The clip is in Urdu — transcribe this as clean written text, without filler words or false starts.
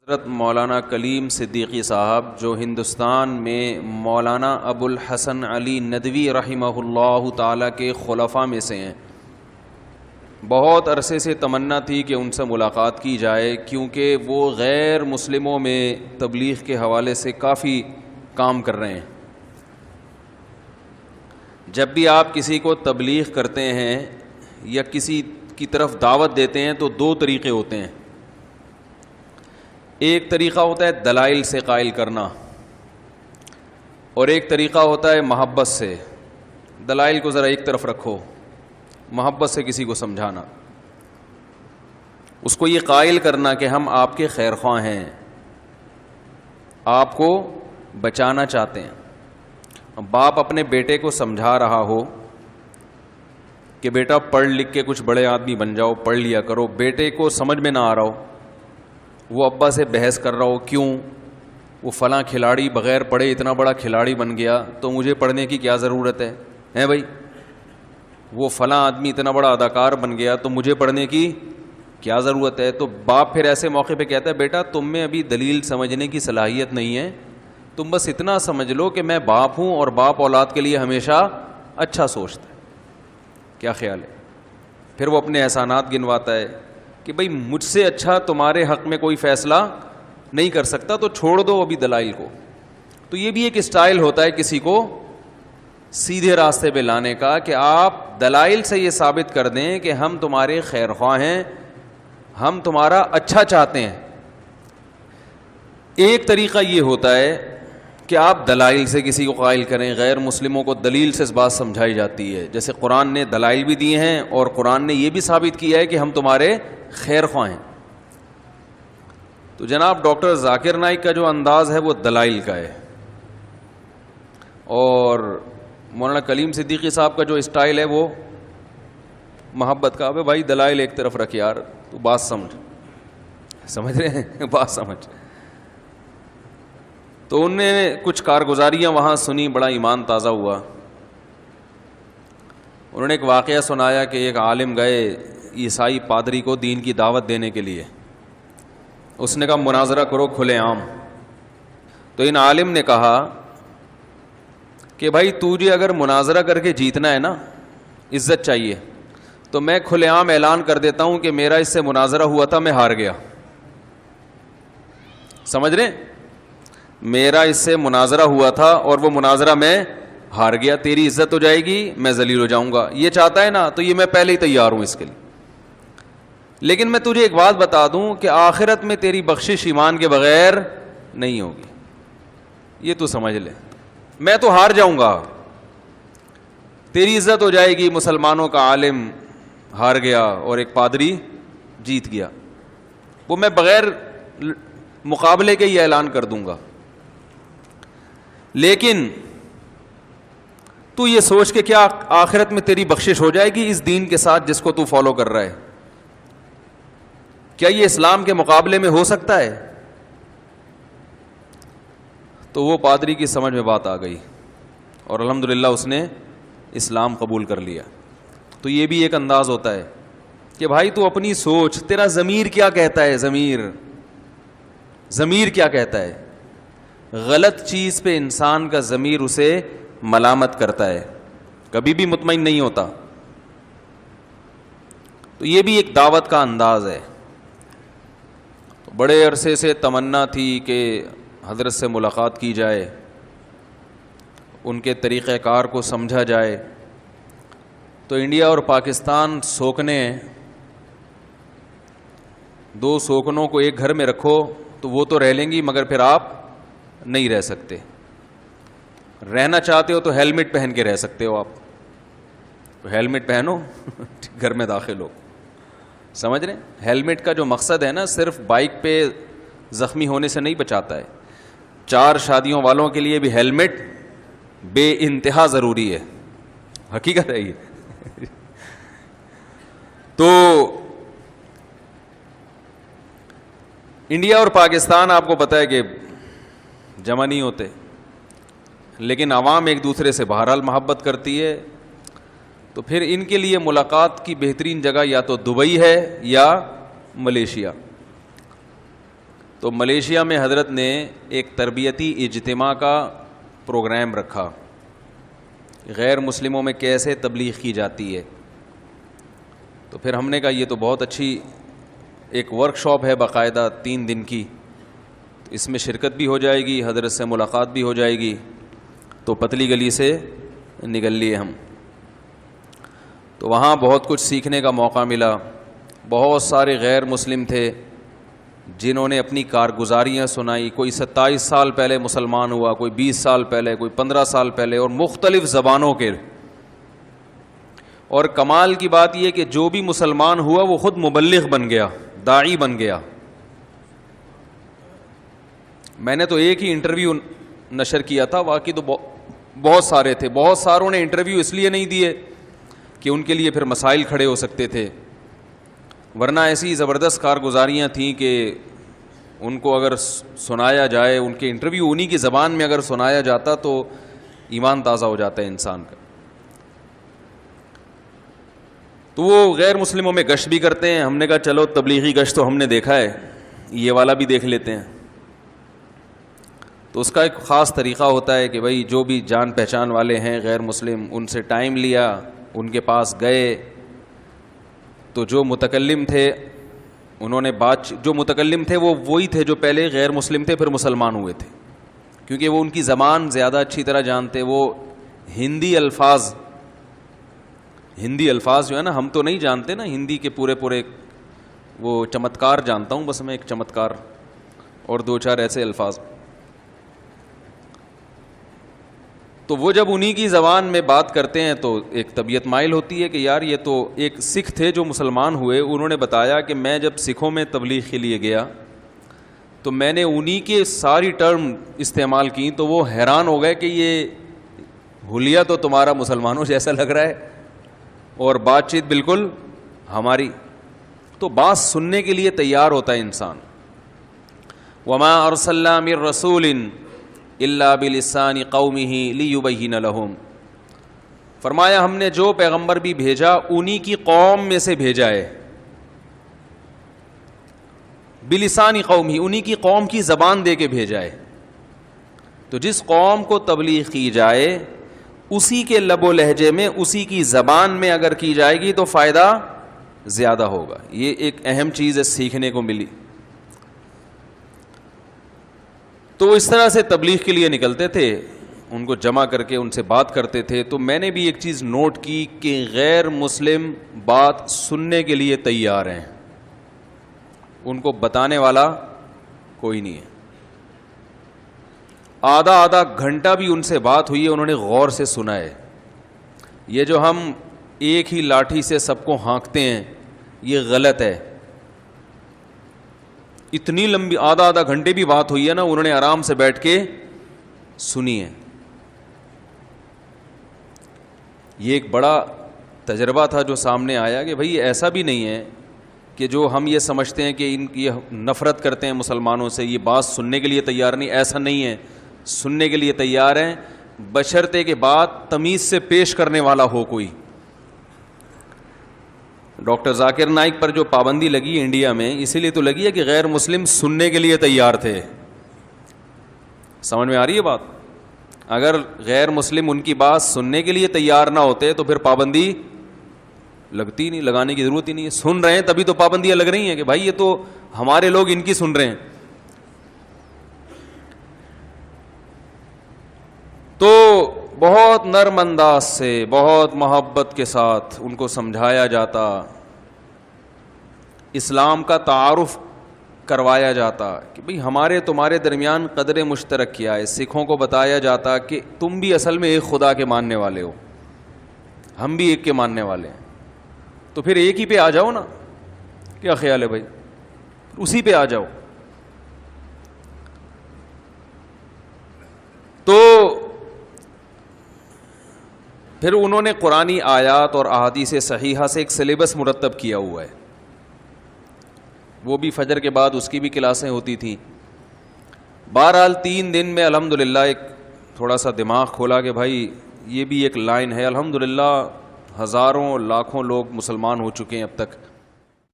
حضرت مولانا کلیم صدیقی صاحب جو ہندوستان میں مولانا ابو الحسن علی ندوی رحمہ اللہ تعالیٰ کے خلفاء میں سے ہیں، بہت عرصے سے تمنا تھی کہ ان سے ملاقات کی جائے، کیونکہ وہ غیر مسلموں میں تبلیغ کے حوالے سے کافی کام کر رہے ہیں۔ جب بھی آپ کسی کو تبلیغ کرتے ہیں یا کسی کی طرف دعوت دیتے ہیں تو دو طریقے ہوتے ہیں۔ ایک طریقہ ہوتا ہے دلائل سے قائل کرنا، اور ایک طریقہ ہوتا ہے محبت سے۔ دلائل کو ذرا ایک طرف رکھو، محبت سے کسی کو سمجھانا، اس کو یہ قائل کرنا کہ ہم آپ کے خیر خواہ ہیں، آپ کو بچانا چاہتے ہیں۔ باپ اپنے بیٹے کو سمجھا رہا ہو کہ بیٹا پڑھ لکھ کے کچھ بڑے آدمی بن جاؤ، پڑھ لیا کرو، بیٹے کو سمجھ میں نہ آ رہا ہو، وہ ابا سے بحث کر رہا ہو، کیوں وہ فلاں کھلاڑی بغیر پڑھے اتنا بڑا کھلاڑی بن گیا تو مجھے پڑھنے کی کیا ضرورت ہے بھائی؟ وہ فلاں آدمی اتنا بڑا اداکار بن گیا تو مجھے پڑھنے کی کیا ضرورت ہے؟ تو باپ پھر ایسے موقع پہ کہتا ہے بیٹا تم میں ابھی دلیل سمجھنے کی صلاحیت نہیں ہے، تم بس اتنا سمجھ لو کہ میں باپ ہوں اور باپ اولاد کے لیے ہمیشہ اچھا سوچتا ہے۔ کیا خیال ہے؟ پھر وہ اپنے احسانات گنواتا ہے کہ بھئی مجھ سے اچھا تمہارے حق میں کوئی فیصلہ نہیں کر سکتا، تو چھوڑ دو ابھی دلائل کو۔ تو یہ بھی ایک اسٹائل ہوتا ہے کسی کو سیدھے راستے پہ لانے کا، کہ آپ دلائل سے یہ ثابت کر دیں کہ ہم تمہارے خیر خواہ ہیں، ہم تمہارا اچھا چاہتے ہیں۔ ایک طریقہ یہ ہوتا ہے کہ آپ دلائل سے کسی کو قائل کریں۔ غیر مسلموں کو دلیل سے اس بات سمجھائی جاتی ہے، جیسے قرآن نے دلائل بھی دیے ہیں اور قرآن نے یہ بھی ثابت کیا ہے کہ ہم تمہارے خیر خواہ ہیں۔ تو جناب ڈاکٹر ذاکر نائک کا جو انداز ہے وہ دلائل کا ہے، اور مولانا کلیم صدیقی صاحب کا جو اسٹائل ہے وہ محبت کا۔ بھائی دلائل ایک طرف رکھ یار، تو بات سمجھ رہے ہیں؟ بات سمجھ۔ تو انہوں نے کچھ کارگزاریاں وہاں سنی، بڑا ایمان تازہ ہوا۔ انہوں نے ایک واقعہ سنایا کہ ایک عالم گئے عیسائی پادری کو دین کی دعوت دینے کے لیے، اس نے کہا مناظرہ کرو کھلے عام۔ تو ان عالم نے کہا کہ بھائی تجھے اگر مناظرہ کر کے جیتنا ہے نا، عزت چاہیے، تو میں کھلے عام اعلان کر دیتا ہوں کہ میرا اس سے مناظرہ ہوا تھا، میں ہار گیا۔ سمجھ رہے؟ میرا اس سے مناظرہ ہوا تھا اور وہ مناظرہ میں ہار گیا، تیری عزت ہو جائے گی، میں ذلیل ہو جاؤں گا۔ یہ چاہتا ہے نا، تو یہ میں پہلے ہی تیار ہوں اس کے لیے۔ لیکن میں تجھے ایک بات بتا دوں کہ آخرت میں تیری بخشش ایمان کے بغیر نہیں ہوگی، یہ تو سمجھ لے۔ میں تو ہار جاؤں گا، تیری عزت ہو جائے گی۔ مسلمانوں کا عالم ہار گیا اور ایک پادری جیت گیا، وہ میں بغیر مقابلے کے ہی اعلان کر دوں گا۔ لیکن تو یہ سوچ کے کیا آخرت میں تیری بخشش ہو جائے گی اس دین کے ساتھ جس کو تو فالو کر رہا ہے؟ کیا یہ اسلام کے مقابلے میں ہو سکتا ہے؟ تو وہ پادری کی سمجھ میں بات آ گئی اور الحمدللہ اس نے اسلام قبول کر لیا۔ تو یہ بھی ایک انداز ہوتا ہے کہ بھائی تو اپنی سوچ، تیرا ضمیر کیا کہتا ہے؟ ضمیر کیا کہتا ہے؟ غلط چیز پہ انسان کا ضمیر اسے ملامت کرتا ہے، کبھی بھی مطمئن نہیں ہوتا۔ تو یہ بھی ایک دعوت کا انداز ہے۔ تو بڑے عرصے سے تمنا تھی کہ حضرت سے ملاقات کی جائے، ان کے طریقہ کار کو سمجھا جائے۔ تو انڈیا اور پاکستان سوکنے ہیں، دو سوکنوں کو ایک گھر میں رکھو تو وہ تو رہ لیں گی، مگر پھر آپ نہیں رہ سکتے۔ رہنا چاہتے ہو تو ہیلمٹ پہن کے رہ سکتے ہو، آپ تو ہیلمٹ پہنو گھر میں داخل ہو۔ سمجھ رہے ہیں؟ ہیلمٹ کا جو مقصد ہے نا، صرف بائک پہ زخمی ہونے سے نہیں بچاتا ہے، 4 شادیوں والوں کے لیے بھی ہیلمٹ بے انتہا ضروری ہے، حقیقت ہے یہ۔ تو انڈیا اور پاکستان آپ کو پتہ ہے کہ جمع نہیں ہوتے، لیکن عوام ایک دوسرے سے بہرحال محبت کرتی ہے۔ تو پھر ان کے لیے ملاقات کی بہترین جگہ یا تو دبئی ہے یا ملیشیا۔ تو ملیشیا میں حضرت نے ایک تربیتی اجتماع کا پروگرام رکھا، غیر مسلموں میں کیسے تبلیغ کی جاتی ہے. تو پھر ہم نے کہا یہ تو بہت اچھی ایک ورک شاپ ہے باقاعدہ 3 دن کی، تو اس میں شرکت بھی ہو جائے گی، حضرت سے ملاقات بھی ہو جائے گی. تو پتلی گلی سے نکل لیے ہم. تو وہاں بہت کچھ سیکھنے کا موقع ملا. بہت سارے غیر مسلم تھے جنہوں نے اپنی کارگزاریاں سنائی. کوئی 27 سال پہلے مسلمان ہوا، کوئی 20 سال پہلے، کوئی 15 سال پہلے، اور مختلف زبانوں کے. اور کمال کی بات یہ کہ جو بھی مسلمان ہوا وہ خود مبلغ بن گیا، داعی بن گیا. میں نے تو ایک ہی انٹرویو نشر کیا تھا، واقعی تو بہت سارے تھے. بہت ساروں نے انٹرویو اس لیے نہیں دیے کہ ان کے لیے پھر مسائل کھڑے ہو سکتے تھے، ورنہ ایسی زبردست کارگزاریاں تھیں کہ ان کو اگر سنایا جائے، ان کے انٹرویو انہی کی زبان میں اگر سنایا جاتا تو ایمان تازہ ہو جاتا ہے انسان کا. تو وہ غیر مسلموں میں گشت بھی کرتے ہیں. ہم نے کہا چلو تبلیغی گشت تو ہم نے دیکھا ہے، یہ والا بھی دیکھ لیتے ہیں. تو اس کا ایک خاص طریقہ ہوتا ہے کہ بھائی جو بھی جان پہچان والے ہیں غیر مسلم، ان سے ٹائم لیا، ان کے پاس گئے. تو جو متکلم تھے انہوں نے جو متکلم تھے وہ وہی تھے جو پہلے غیر مسلم تھے پھر مسلمان ہوئے تھے، کیونکہ وہ ان کی زبان زیادہ اچھی طرح جانتے. وہ ہندی الفاظ جو ہے نا، ہم تو نہیں جانتے نا ہندی کے پورے وہ چمتکار جانتا ہوں بس میں، ایک چمتکار اور 2-4 ایسے الفاظ. تو وہ جب انہی کی زبان میں بات کرتے ہیں تو ایک طبیعت مائل ہوتی ہے کہ یار یہ تو ایک سکھ تھے جو مسلمان ہوئے. انہوں نے بتایا کہ میں جب سکھوں میں تبلیغ کے لیے گیا تو میں نے انہی کے ساری ٹرم استعمال کی، تو وہ حیران ہو گئے کہ یہ حلیہ تو تمہارا مسلمانوں جیسا لگ رہا ہے اور بات چیت بالکل ہماری. تو بات سننے کے لیے تیار ہوتا ہے انسان. وما ارسلنا من رسول الا بلسان قومه ليبين لهم، فرمایا ہم نے جو پیغمبر بھی بھیجا انہی کی قوم میں سے بھیجا ہے. بلسان قومه، انہی کی قوم کی زبان دے کے بھیجا ہے. تو جس قوم کو تبلیغ کی جائے اسی کے لب و لہجے میں، اسی کی زبان میں اگر کی جائے گی تو فائدہ زیادہ ہوگا. یہ ایک اہم چیز ہے سیکھنے کو ملی. تو اس طرح سے تبلیغ کے لیے نکلتے تھے، ان کو جمع کر کے ان سے بات کرتے تھے. تو میں نے بھی ایک چیز نوٹ کی کہ غیر مسلم بات سننے کے لیے تیار ہیں، ان کو بتانے والا کوئی نہیں ہے. آدھا گھنٹہ بھی ان سے بات ہوئی ہے، انہوں نے غور سے سنا ہے. یہ جو ہم ایک ہی لاٹھی سے سب کو ہانکتے ہیں یہ غلط ہے. اتنی لمبی آدھا گھنٹے بھی بات ہوئی ہے نا، انہوں نے آرام سے بیٹھ کے سنی ہے. یہ ایک بڑا تجربہ تھا جو سامنے آیا کہ بھئی ایسا بھی نہیں ہے کہ جو ہم یہ سمجھتے ہیں کہ یہ نفرت کرتے ہیں مسلمانوں سے، یہ بات سننے کے لیے تیار نہیں. ایسا نہیں ہے، سننے کے لیے تیار ہیں، بشرطے کہ بات تمیز سے پیش کرنے والا ہو کوئی. ڈاکٹر ذاکر نائک پر جو پابندی لگی انڈیا میں اسی لیے تو لگی ہے کہ غیر مسلم سننے کے لیے تیار تھے. سمجھ میں آ رہی ہے بات؟ اگر غیر مسلم ان کی بات سننے کے لیے تیار نہ ہوتے تو پھر پابندی لگتی نہیں، لگانے کی ضرورت ہی نہیں ہے. سن رہے ہیں تبھی تو پابندیاں لگ رہی ہیں کہ بھائی یہ تو ہمارے لوگ ان کی سن رہے ہیں. تو بہت نرم انداز سے، بہت محبت کے ساتھ ان کو سمجھایا جاتا، اسلام کا تعارف کروایا جاتا کہ بھئی ہمارے تمہارے درمیان قدر مشترک کیا ہے. سکھوں کو بتایا جاتا کہ تم بھی اصل میں ایک خدا کے ماننے والے ہو، ہم بھی ایک کے ماننے والے ہیں، تو پھر ایک ہی پہ آ جاؤ نا. کیا خیال ہے بھائی؟ اسی پہ آ جاؤ. تو پھر انہوں نے قرآنی آیات اور احادیث صحیحہ سے ایک سلیبس مرتب کیا ہوا ہے. وہ بھی فجر کے بعد اس کی بھی کلاسیں ہوتی تھیں. بہرحال 3 دن میں الحمدللہ ایک تھوڑا سا دماغ کھولا کہ بھائی یہ بھی ایک لائن ہے. الحمدللہ ہزاروں لاکھوں لوگ مسلمان ہو چکے ہیں اب تک.